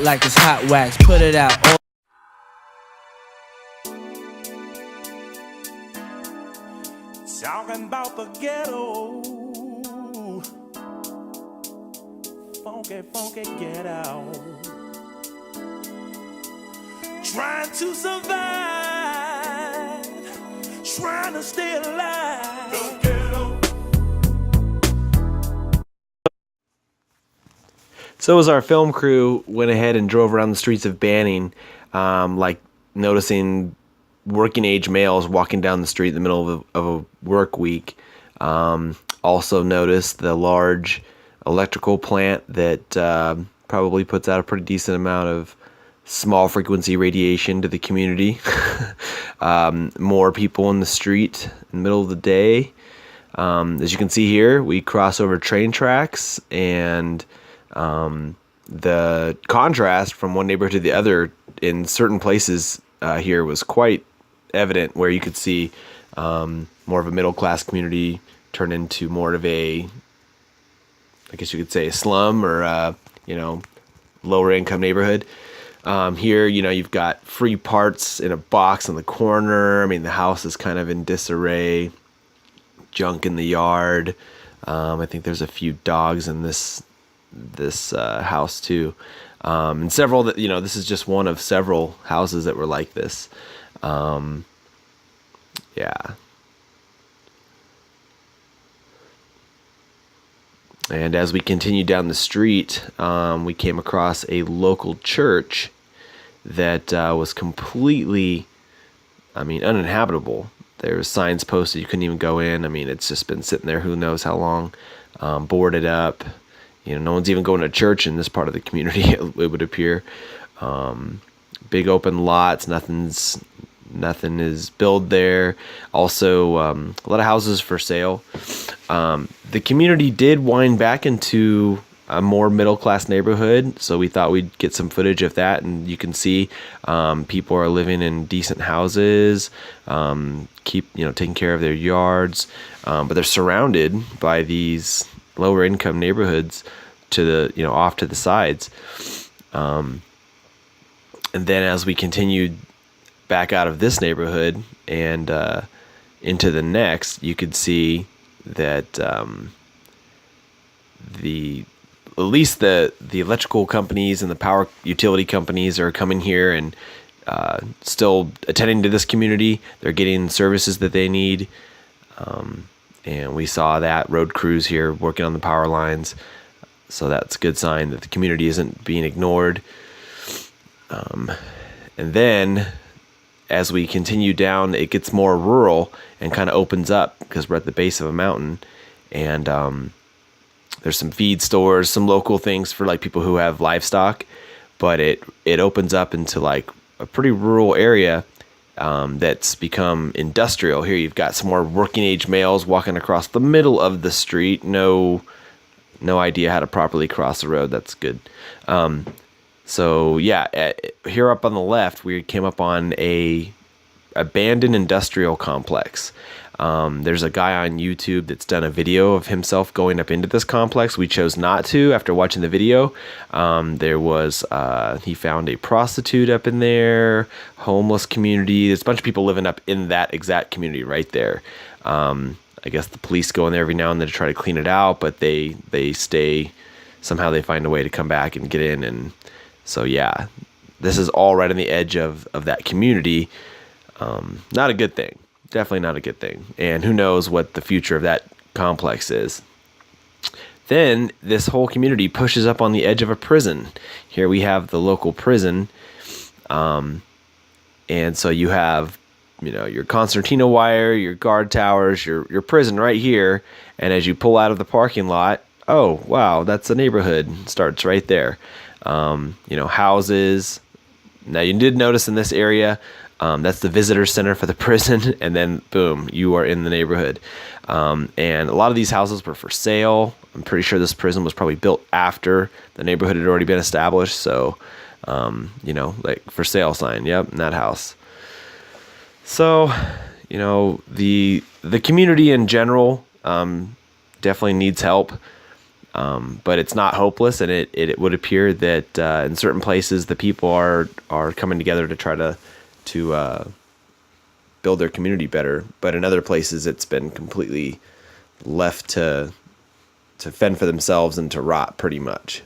like it's hot wax. Put it out. Talking about the ghetto. Funky, funky ghetto. Trying to survive, trying to stay alive. The ghetto. So as our film crew went ahead and drove around the streets of Banning, like noticing working age males walking down the street in the middle of a work week. Also noticed the large electrical plant that probably puts out a pretty decent amount of small frequency radiation to the community. More people in the street in the middle of the day. As you can see here, we cross over train tracks, and the contrast from one neighborhood to the other in certain places here was quite evident, where you could see more of a middle-class community turn into more of a, I guess you could say, a slum or lower income neighborhood. Here, you've got free parts in a box in the corner. I mean, the house is kind of in disarray, junk in the yard. I think there's a few dogs in this house too, and several that this is just one of several houses that were like this. Yeah. And as we continued down the street, we came across a local church that was completely, uninhabitable. There were signs posted, you couldn't even go in. I mean, it's just been sitting there who knows how long, boarded up. No one's even going to church in this part of the community, it would appear. Big open lots, nothing is built there. Also, a lot of houses for sale. The community did wind back into a more middle-class neighborhood, so we thought we'd get some footage of that, and you can see people are living in decent houses, taking care of their yards, but they're surrounded by these lower income neighborhoods to the off to the sides. And then as we continued back out of this neighborhood and into the next, you could see that at least the electrical companies and the power utility companies are coming here and still attending to this community. They're getting services that they need. And we saw that road crews here working on the power lines. So that's a good sign that the community isn't being ignored. And then as we continue down, it gets more rural and kind of opens up because we're at the base of a mountain. And there's some feed stores, some local things for like people who have livestock. But it opens up into like a pretty rural area that's become industrial. Here you've got some more working age males walking across the middle of the street. No idea how to properly cross the road. That's good. So yeah, here up on the left, we came up on a abandoned industrial complex. There's a guy on YouTube that's done a video of himself going up into this complex. We chose not to after watching the video. There was, he found a prostitute up in there, homeless community. There's a bunch of people living up in that exact community right there. I guess the police go in there every now and then to try to clean it out, but they stay, somehow they find a way to come back and get in. And so, yeah, this is all right on the edge of that community. Not a good thing. Definitely not a good thing. And who knows what the future of that complex is. Then this whole community pushes up on the edge of a prison. Here we have the local prison. And so you have, your concertina wire, your guard towers, your prison right here. And as you pull out of the parking lot, oh, wow, that's the neighborhood. Starts right there. Houses. Now you did notice in this area, that's the visitor center for the prison, and then boom, you are in the neighborhood. And a lot of these houses were for sale. I'm pretty sure this prison was probably built after the neighborhood had already been established. So, like for sale sign. Yep, in that house. So, the community in general definitely needs help. But it's not hopeless, and it would appear that in certain places the people are coming together to try to build their community better. But in other places, it's been completely left to fend for themselves and to rot pretty much.